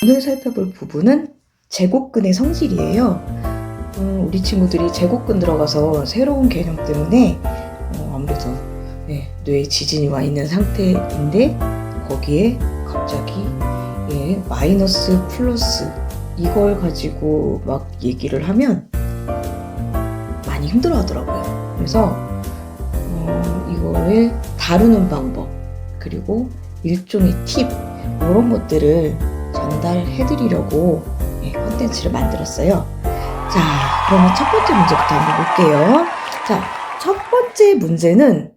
오늘 살펴볼 부분은 제곱근의 성질이에요. 우리 친구들이 제곱근 들어가서 새로운 개념 때문에 아무래도 뇌에 지진이 와 있는 상태인데 거기에 갑자기 마이너스 플러스 이걸 가지고 막 얘기를 하면 많이 힘들어 하더라고요. 그래서 이거를 다루는 방법 그리고 일종의 팁 이런 것들을 전달해 드리려고 콘텐츠를 만들었어요. 자, 그러면 첫 번째 문제부터 한번 볼게요. 자, 첫 번째 문제는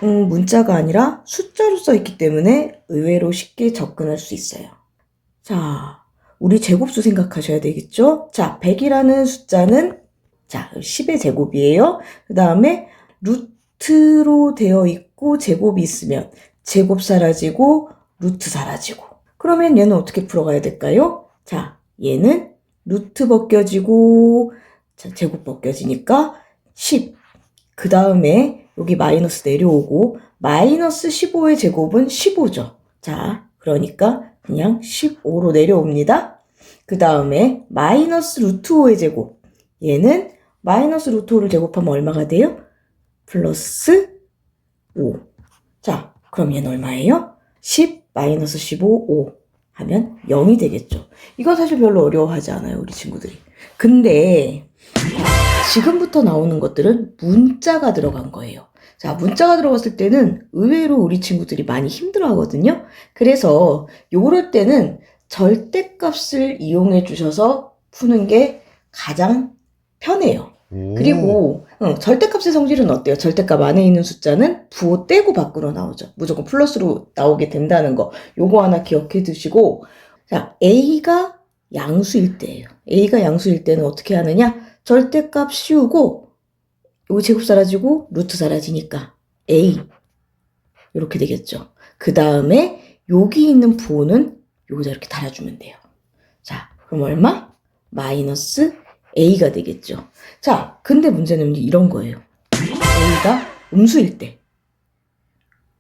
문자가 아니라 숫자로 써 있기 때문에 의외로 쉽게 접근할 수 있어요. 자, 우리 제곱수 생각하셔야 되겠죠? 자, 100이라는 숫자는 10의 제곱이에요. 그 다음에 루트로 되어 있고 제곱이 있으면 제곱 사라지고 루트 사라지고 그러면 얘는 어떻게 풀어가야 될까요? 자, 얘는 루트 벗겨지고 제곱 벗겨지니까 10. 그 다음에 여기 마이너스 내려오고 마이너스 15의 제곱은 15죠. 자, 그러니까 그냥 15로 내려옵니다. 그 다음에 마이너스 루트 5의 제곱. 얘는 마이너스 루트 5를 제곱하면 얼마가 돼요? 플러스 5. 자, 그럼 얘는 얼마예요? 10 마이너스 15, 5 하면 0이 되겠죠. 이거 사실 별로 어려워하지 않아요, 우리 친구들이. 근데 지금부터 나오는 것들은 문자가 들어간 거예요. 자, 문자가 들어갔을 때는 의외로 우리 친구들이 많이 힘들어 하거든요. 그래서 요럴 때는 절대값을 이용해 주셔서 푸는 게 가장 편해요. 그리고 절대값의 성질은 어때요? 절대값 안에 있는 숫자는 부호 떼고 밖으로 나오죠. 무조건 플러스로 나오게 된다는 거. 요거 하나 기억해 두시고 자, A가 양수일 때예요. A가 양수일 때는 어떻게 하느냐? 절대값 씌우고 요거 제곱 사라지고 루트 사라지니까 A 이렇게 되겠죠. 그 다음에 여기 있는 부호는 여기다 이렇게 달아주면 돼요. 자, 그럼 얼마? 마이너스 A가 되겠죠. 자, 근데 문제는 이런 거예요. A가 음수일 때.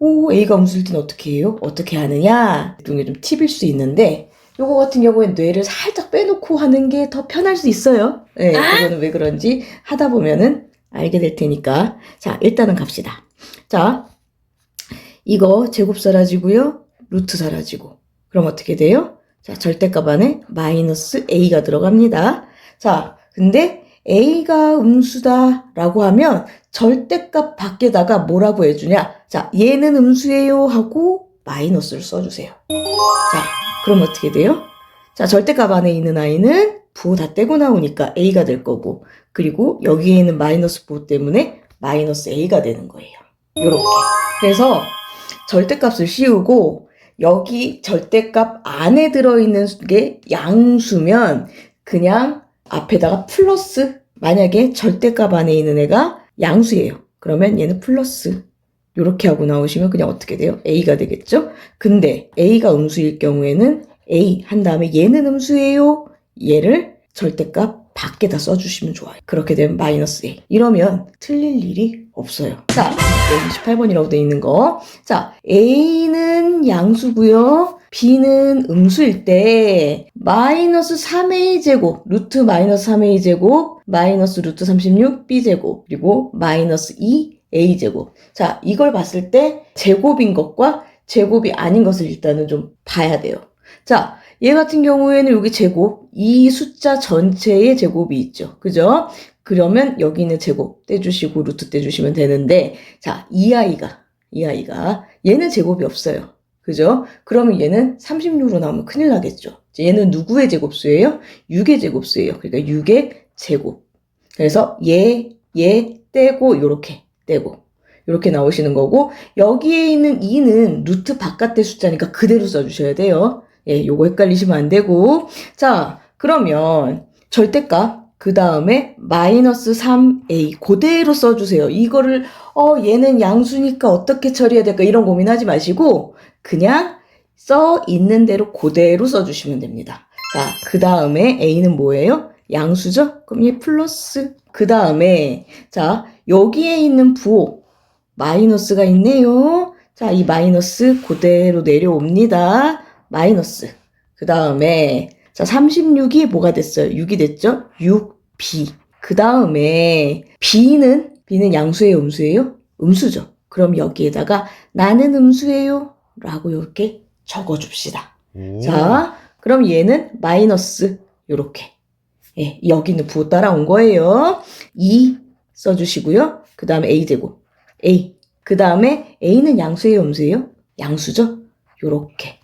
A가 음수일 때는 어떻게 해요? 어떻게 하느냐? 이게 좀 팁일 수 있는데 요거 같은 경우엔 뇌를 살짝 빼놓고 하는 게 더 편할 수 있어요. 네, 그거는 왜 그런지 하다 보면은 알게 될 테니까. 자, 일단은 갑시다. 자, 이거 제곱 사라지고요. 루트 사라지고. 그럼 어떻게 돼요? 자, 절대값 안에 마이너스 A가 들어갑니다. 자, 근데 A가 음수다라고 하면 절대값 밖에다가 뭐라고 해주냐? 자, 얘는 음수예요 하고 마이너스를 써주세요. 자, 그럼 어떻게 돼요? 자, 절대값 안에 있는 I는 부호 다 떼고 나오니까 A가 될 거고 그리고 여기에 있는 마이너스 부호 때문에 마이너스 A가 되는 거예요. 요렇게. 그래서 절대값을 씌우고 여기 절대값 안에 들어있는 게 양수면 그냥 앞에다가 플러스 만약에 절대값 안에 있는 애가 양수예요. 그러면 얘는 플러스 이렇게 하고 나오시면 그냥 어떻게 돼요? A가 되겠죠? 근데 A가 음수일 경우에는 A 한 다음에 얘는 음수예요. 얘를 절대값 밖에다 써주시면 좋아요. 그렇게 되면 마이너스 A. 이러면 틀릴 일이 없어요. 자, 여기 28번이라고 돼 있는 거. 자, A는 양수고요. B는 음수일 때 마이너스 3A 제곱, 루트 마이너스 3A 제곱, 마이너스 루트 36 B 제곱, 그리고 마이너스 2A 제곱. 자, 이걸 봤을 때 제곱인 것과 제곱이 아닌 것을 일단은 좀 봐야 돼요. 자, 얘 같은 경우에는 여기 제곱, 이 숫자 전체의 제곱이 있죠. 그죠? 그러면 여기 있는 제곱 떼주시고 루트 떼주시면 되는데, 자, 이 아이가, 얘는 제곱이 없어요. 그죠? 그러면 얘는 36으로 나오면 큰일 나겠죠. 얘는 누구의 제곱수예요? 6의 제곱수예요. 그러니까 6의 제곱. 그래서 얘 떼고, 요렇게 떼고. 이렇게 나오시는 거고, 여기에 있는 2는 루트 바깥의 숫자니까 그대로 써주셔야 돼요. 예, 요거 헷갈리시면 안 되고. 자, 그러면 절대값, 그 다음에 마이너스 3a 그대로 써주세요. 이거를 얘는 양수니까 어떻게 처리해야 될까 이런 고민하지 마시고 그냥 써 있는 대로 그대로 써주시면 됩니다. 자, 그 다음에 a는 뭐예요? 양수죠? 그럼 얘 플러스. 그 다음에 자, 여기에 있는 부호 마이너스가 있네요. 자, 이 마이너스 그대로 내려옵니다. 마이너스. 그 다음에 자 36이 뭐가 됐어요? 6이 됐죠? 6b. 그 다음에 B는 양수예요, 음수예요? 음수죠. 그럼 여기에다가 나는 음수예요 라고 이렇게 적어줍시다. 자, 그럼 얘는 마이너스 요렇게. 예, 여기는 부호 따라온 거예요. 2 써주시고요. 그 다음에 a제곱. a. 그 다음에 a는 양수예요, 음수예요? 양수죠? 요렇게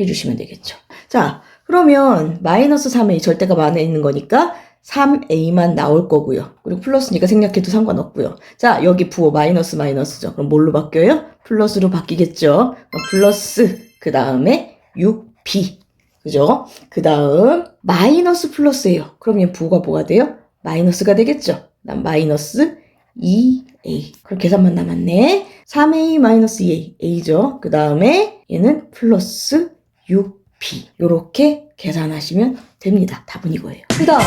해주시면 되겠죠. 자, 그러면 마이너스 3a 절대값 안에 있는 거니까 3a만 나올 거고요. 그리고 플러스니까 생략해도 상관없고요. 자, 여기 부호 마이너스죠. 그럼 뭘로 바뀌어요? 플러스로 바뀌겠죠. 플러스 그 다음에 6b. 그죠? 그 다음 마이너스 플러스예요. 그럼 얘 부호가 뭐가 돼요? 마이너스가 되겠죠. 그다음 마이너스 2a. 그럼 계산만 남았네. 3a 마이너스 2a. a죠. 그 다음에 얘는 플러스 6b. 요렇게 계산하시면 됩니다. 답은 이거예요. 그 다음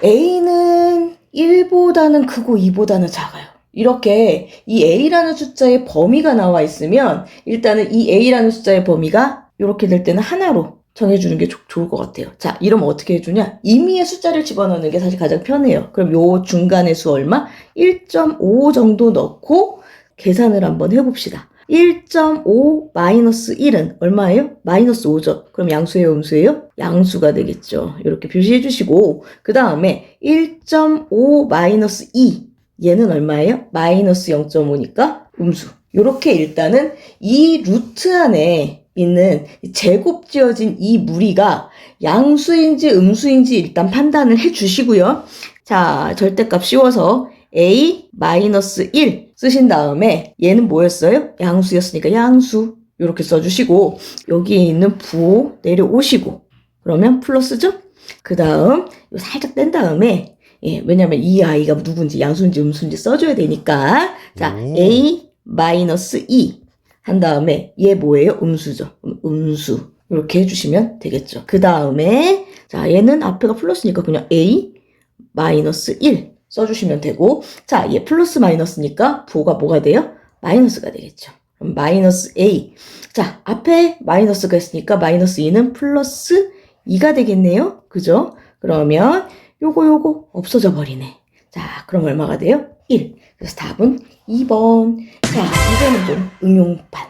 a는 1보다는 크고 2보다는 작아요. 이렇게 이 a라는 숫자의 범위가 나와 있으면 일단은 이 a라는 숫자의 범위가 이렇게 될 때는 하나로 정해주는 게 좋을 것 같아요. 자, 이러면 어떻게 해주냐? 임의의 숫자를 집어넣는 게 사실 가장 편해요. 그럼 요 중간의 수 얼마? 1.5 정도 넣고 계산을 한번 해봅시다. 1.5 마이너스 1은 얼마예요? 마이너스 5죠. 그럼 양수예요, 음수예요? 양수가 되겠죠. 이렇게 표시해 주시고 그 다음에 1.5 마이너스 2 얘는 얼마예요? 마이너스 0.5니까 음수. 이렇게 일단은 이 루트 안에 있는 제곱 지어진 이 무리가 양수인지 음수인지 일단 판단을 해 주시고요. 자, 절대값 씌워서 a-1 쓰신 다음에 얘는 뭐였어요? 양수였으니까 양수 이렇게 써주시고 여기에 있는 부호 내려오시고 그러면 플러스죠? 그 다음 살짝 뺀 다음에 예, 왜냐면 이 아이가 누군지 양수인지 음수인지 써줘야 되니까 자 a-2 한 다음에 얘 뭐예요? 음수죠. 음수 이렇게 해주시면 되겠죠. 그 다음에 자 얘는 앞에가 플러스니까 그냥 a-1 써주시면 되고 자 얘 플러스 마이너스니까 부호가 뭐가 돼요? 마이너스가 되겠죠. 그럼 마이너스 a 자 앞에 마이너스가 있으니까 마이너스 2는 플러스 2가 되겠네요. 그죠? 그러면 요거 없어져 버리네. 자 그럼 얼마가 돼요? 1. 그래서 답은 2번. 자 이제는 좀 응용판.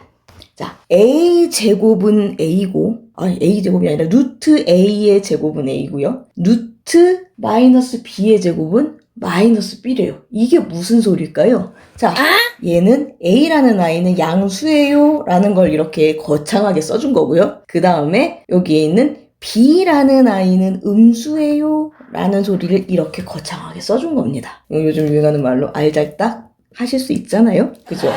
자 a제곱은 a고 a제곱이 아니라 루트 a의 제곱은 a고요. 루트 마이너스 b의 제곱은 마이너스 b래요. 이게 무슨 소리일까요? 자, 얘는 a라는 아이는 양수예요 라는 걸 이렇게 거창하게 써준 거고요. 그 다음에 여기에 있는 b라는 아이는 음수예요 라는 소리를 이렇게 거창하게 써준 겁니다. 요즘 유행하는 말로 알잘딱 하실 수 있잖아요. 그죠?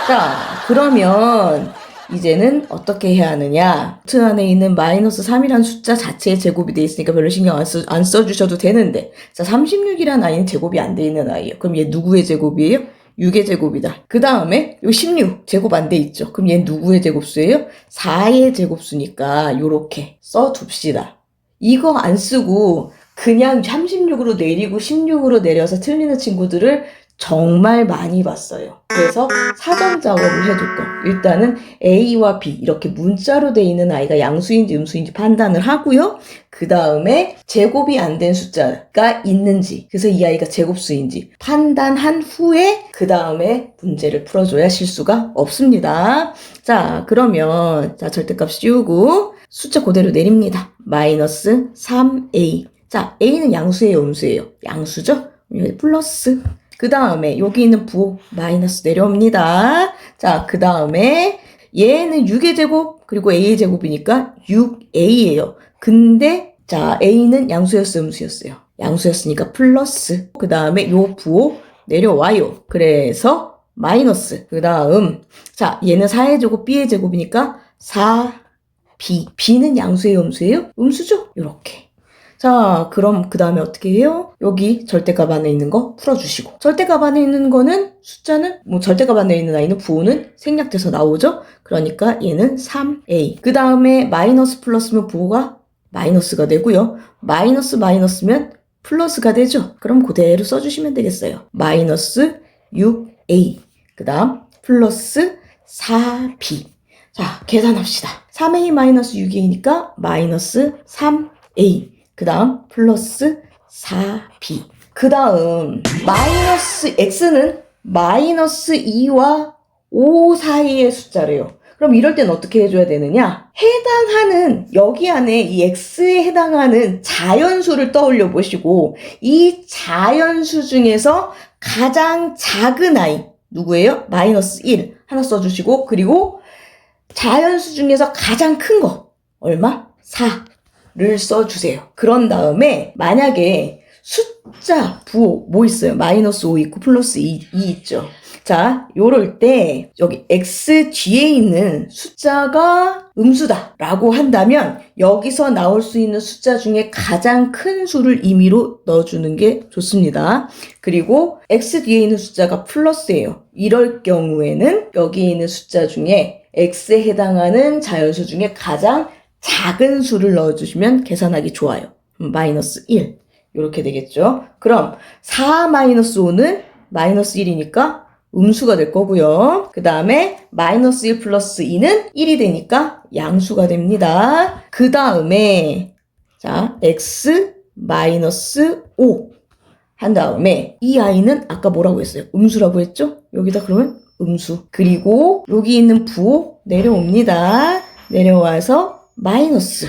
자, 그러면 이제는 어떻게 해야 하느냐? 루트 안에 있는 마이너스 3이라는 숫자 자체의 제곱이 돼 있으니까 별로 신경 안 써주셔도 되는데 자 36이라는 아이는 제곱이 안 돼 있는 아이예요. 그럼 얘 누구의 제곱이에요? 6의 제곱이다. 그 다음에 요 16 제곱 안 돼 있죠. 그럼 얘 누구의 제곱수예요? 4의 제곱수니까 요렇게 써둡시다. 이거 안 쓰고 그냥 36으로 내리고 16으로 내려서 틀리는 친구들을 정말 많이 봤어요. 그래서 사전 작업을 해둘 거. 일단은 A와 B 이렇게 문자로 돼 있는 아이가 양수인지 음수인지 판단을 하고요. 그 다음에 제곱이 안 된 숫자가 있는지 그래서 이 아이가 제곱수인지 판단한 후에 그 다음에 문제를 풀어줘야 실수가 없습니다. 자 그러면 자 절대값 씌우고 숫자 그대로 내립니다. 마이너스 3A. 자 A는 양수예요, 음수예요? 양수죠? 플러스 그 다음에 여기 있는 부호 마이너스 내려옵니다. 자, 그 다음에 얘는 6의 제곱 그리고 a의 제곱이니까 6a예요. 근데 자 a는 양수였어요, 음수였어요? 양수였으니까 플러스 그 다음에 요 부호 내려와요. 그래서 마이너스 그 다음 자 얘는 4의 제곱 b의 제곱이니까 4b b는 양수예요, 음수예요? 음수죠? 요렇게. 자, 그럼 그 다음에 어떻게 해요? 여기 절대값 안에 있는 거 풀어주시고 절대값 안에 있는 거는 숫자는 절대값 안에 있는 아이는 부호는 생략돼서 나오죠? 그러니까 얘는 3a 그 다음에 마이너스 플러스면 부호가 마이너스가 되고요. 마이너스면 플러스가 되죠? 그럼 그대로 써주시면 되겠어요. 마이너스 6a 그 다음 플러스 4b 자, 계산합시다. 3a-6a니까 마이너스 3a. 그 다음 플러스 4b. 그 다음 마이너스 x는 마이너스 2와 5 사이의 숫자래요. 그럼 이럴 땐 어떻게 해줘야 되느냐? 해당하는 여기 안에 이 x에 해당하는 자연수를 떠올려 보시고 이 자연수 중에서 가장 작은 아이 누구예요? 마이너스 1 하나 써주시고 그리고 자연수 중에서 가장 큰 거 얼마? 4를 써주세요. 그런 다음에 만약에 숫자 부호 뭐 있어요? 마이너스 5 있고 플러스 2 있죠. 자, 요럴 때 여기 x 뒤에 있는 숫자가 음수다 라고 한다면 여기서 나올 수 있는 숫자 중에 가장 큰 수를 임의로 넣어주는 게 좋습니다. 그리고 x 뒤에 있는 숫자가 플러스예요. 이럴 경우에는 여기 있는 숫자 중에 x에 해당하는 자연수 중에 가장 작은 수를 넣어주시면 계산하기 좋아요. 마이너스 1 이렇게 되겠죠. 그럼 4-5는 마이너스 1이니까 음수가 될 거고요. 그 다음에 마이너스 1 플러스 2는 1이 되니까 양수가 됩니다. 그 다음에 자 x 마이너스 5 한 다음에 이 아이는 아까 뭐라고 했어요? 음수라고 했죠? 여기다 그러면 음수. 그리고 여기 있는 부호 내려옵니다. 내려와서 마이너스.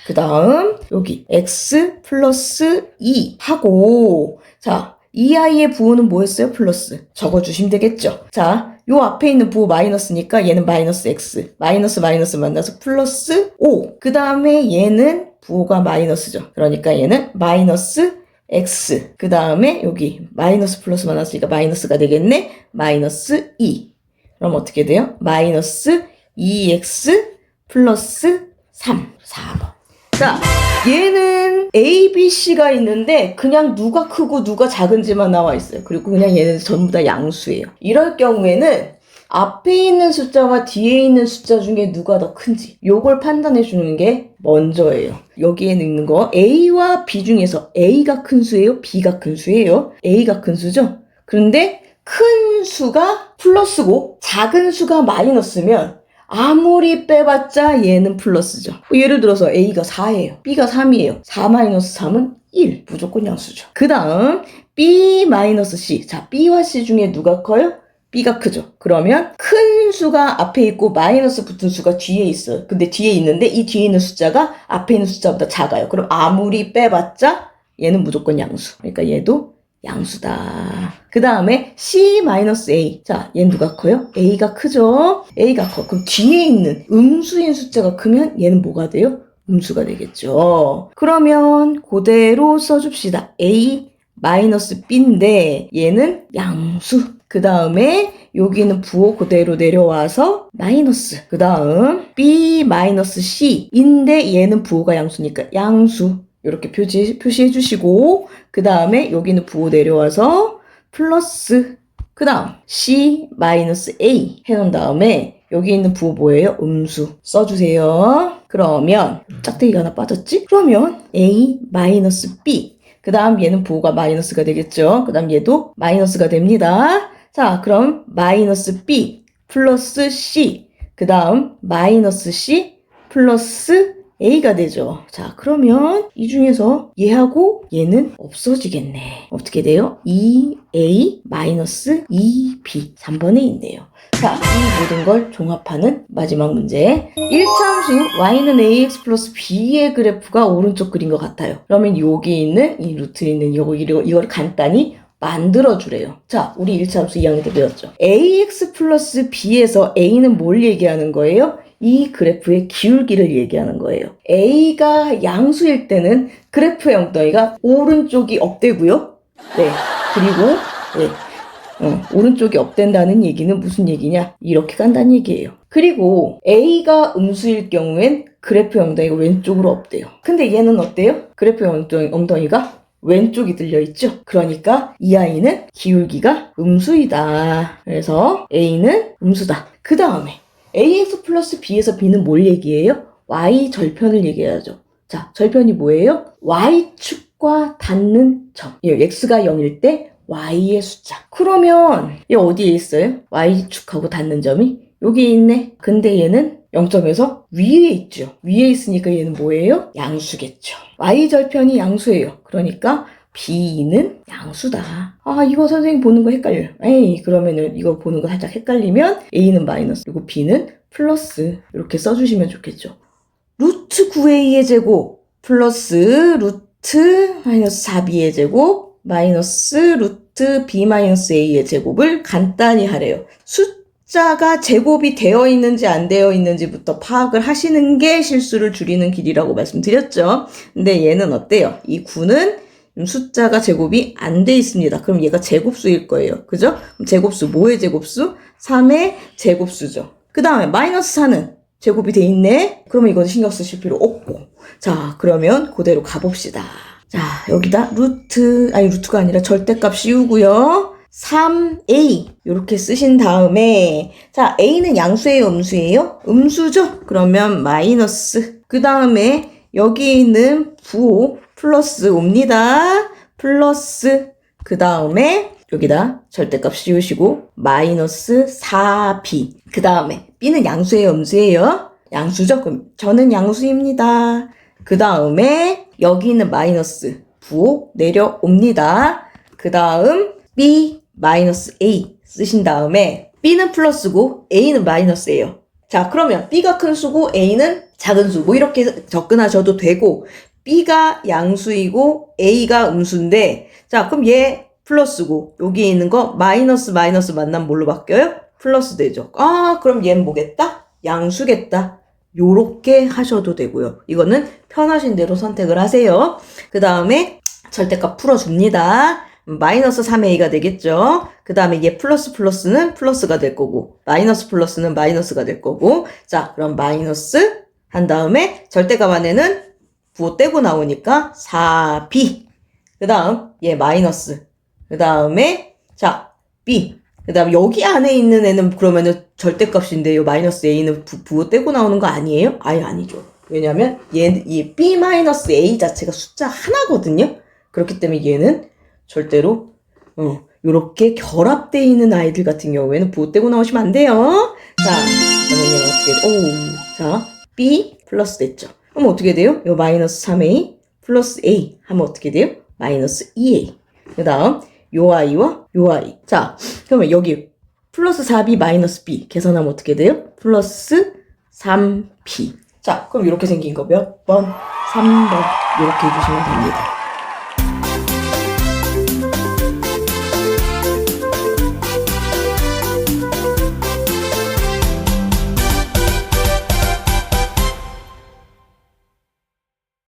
그 다음 여기 x 플러스 2 하고 자 이 아이의 부호는 뭐였어요? 플러스. 적어주시면 되겠죠. 자, 요 앞에 있는 부호 마이너스니까 얘는 마이너스 x. 마이너스 만나서 플러스 5. 그 다음에 얘는 부호가 마이너스죠. 그러니까 얘는 마이너스 x. 그 다음에 여기 마이너스 플러스 만났으니까 마이너스가 되겠네. 마이너스 2. 그럼 어떻게 돼요? 마이너스 2x 플러스 3. 4번. 자, 얘는 A, B, C가 있는데 그냥 누가 크고 누가 작은지만 나와 있어요. 그리고 그냥 얘는 전부 다 양수예요. 이럴 경우에는 앞에 있는 숫자와 뒤에 있는 숫자 중에 누가 더 큰지 요걸 판단해 주는 게 먼저예요. 여기에 있는 거 A와 B 중에서 A가 큰 수예요? B가 큰 수예요? A가 큰 수죠? 그런데 큰 수가 플러스고 작은 수가 마이너스면 아무리 빼봤자 얘는 플러스죠. 예를 들어서 A가 4예요. B가 3이에요. 4-3은 1. 무조건 양수죠. 그 다음 B-C. 자, B와 C 중에 누가 커요? B가 크죠. 그러면 큰 수가 앞에 있고 마이너스 붙은 수가 뒤에 있어요. 근데 뒤에 있는데 이 뒤에 있는 숫자가 앞에 있는 숫자보다 작아요. 그럼 아무리 빼봤자 얘는 무조건 양수. 그러니까 얘도 양수다. 그 다음에 C-A. 자, 얘는 누가 커요? A가 크죠? A가 커. 그럼 뒤에 있는 음수인 숫자가 크면 얘는 뭐가 돼요? 음수가 되겠죠. 그러면 그대로 써줍시다. A-B인데 얘는 양수. 그 다음에 여기는 부호 그대로 내려와서 마이너스. 그 다음 B-C인데 얘는 부호가 양수니까 양수. 이렇게 표시해 주시고 그 다음에 여기는 부호 내려와서 플러스 그 다음 C-A 해놓은 다음에 여기 있는 부호 뭐예요? 음수 써주세요. 그러면 짝대기가 하나 빠졌지? 그러면 A-B 그 다음 얘는 부호가 마이너스가 되겠죠. 그 다음 얘도 마이너스가 됩니다. 자 그럼 마이너스 B 플러스 C 그 다음 마이너스 C 플러스 A가 되죠. 자, 그러면 이 중에서 얘하고 얘는 없어지겠네. 어떻게 돼요? 2A 마이너스 2B. 3번에 있네요. 자, 이 모든 걸 종합하는 마지막 문제. 1차함수 y는 ax 플러스 b의 그래프가 오른쪽 그린 것 같아요. 그러면 여기 있는 이 루트에 있는 이걸 간단히 만들어주래요. 자, 우리 1차함수 2학년 때 배웠죠. ax 플러스 b에서 a는 뭘 얘기하는 거예요? 이 그래프의 기울기를 얘기하는 거예요. A가 양수일 때는 그래프의 엉덩이가 오른쪽이 업되고요. 네. 그리고 오른쪽이 업된다는 얘기는 무슨 얘기냐? 이렇게 간다는 얘기예요. 그리고 A가 음수일 경우엔 그래프의 엉덩이가 왼쪽으로 업돼요. 근데 얘는 어때요? 그래프의 엉덩이가 왼쪽이 들려있죠? 그러니까 이 아이는 기울기가 음수이다. 그래서 A는 음수다. 그 다음에 ax 플러스 b에서 b는 뭘 얘기해요? y 절편을 얘기해야죠. 자, 절편이 뭐예요? y축과 닿는 점. x가 0일 때 y의 숫자. 그러면 얘 어디에 있어요? y축하고 닿는 점이? 여기 있네. 근데 얘는 0점에서 위에 있죠. 위에 있으니까 얘는 뭐예요? 양수겠죠. y절편이 양수예요. 그러니까 b는 양수다. 아, 이거 선생님 보는 거 헷갈려요. 에이, 그러면은 이거 보는 거 살짝 헷갈리면 a는 마이너스, 그리고 b는 플러스 이렇게 써주시면 좋겠죠. 루트 9a의 제곱 플러스 루트 마이너스 4b의 제곱 마이너스 루트 b 마이너스 a의 제곱을 간단히 하래요. 숫자가 제곱이 되어 있는지 안 되어 있는지부터 파악을 하시는 게 실수를 줄이는 길이라고 말씀드렸죠. 근데 얘는 어때요? 이 9는 숫자가 제곱이 안 돼 있습니다. 그럼 얘가 제곱수일 거예요. 그죠? 그럼 제곱수, 뭐의 제곱수? 3의 제곱수죠. 그 다음에 마이너스 4는 제곱이 돼 있네? 그러면 이건 신경 쓰실 필요 없고. 자, 그러면 그대로 가봅시다. 자, 여기다 루트가 아니라 절대값 씌우고요. 3a 이렇게 쓰신 다음에 자, a는 양수예요, 음수예요? 음수죠? 그러면 마이너스. 그 다음에 여기 있는 부호 플러스 옵니다. 플러스. 그 다음에 여기다 절대값 씌우시고 마이너스 4b. 그 다음에 b는 양수예요, 음수예요? 양수죠? 그럼 저는 양수입니다. 그 다음에 여기 있는 마이너스 부호 내려옵니다. 그 다음 b 마이너스 a 쓰신 다음에 b는 플러스고 a는 마이너스예요. 자, 그러면 b가 큰 수고 a는 작은 수. 뭐 이렇게 접근하셔도 되고 b가 양수이고 a가 음수인데 자, 그럼 얘 플러스고 여기에 있는 거 마이너스 만나면 뭘로 바뀌어요? 플러스 되죠. 아, 그럼 얘는 뭐겠다? 양수겠다. 요렇게 하셔도 되고요. 이거는 편하신 대로 선택을 하세요. 그 다음에 절대값 풀어줍니다. 마이너스 3a가 되겠죠. 그 다음에 얘 플러스는 플러스가 될 거고 플러스는 마이너스가 될 거고 자, 그럼 마이너스 한 다음에 절대값 안에는 부호 떼고 나오니까 4b 그 다음 얘 마이너스 그 다음에 자 b 그 다음 여기 안에 있는 애는 그러면은 절대값인데 요 마이너스 a는 부호 떼고 나오는 거 아니에요? 아예 아니죠. 왜냐면 이 b 마이너스 a 자체가 숫자 하나거든요. 그렇기 때문에 얘는 절대로 요렇게 결합되어 있는 아이들 같은 경우에는 부호 떼고 나오시면 안 돼요. 자, 그러면 얘는 어떻게 자, b 플러스 됐죠. 그럼 어떻게 돼요? 요 마이너스 3a 플러스 a 하면 어떻게 돼요? 마이너스 2a. 그 다음 요 아이와 요 아이. 자, 그러면 여기 플러스 4b 마이너스 b 계산하면 어떻게 돼요? 플러스 3b. 자, 그럼 이렇게 생긴 거 몇 번? 3번. 이렇게 해주시면 됩니다.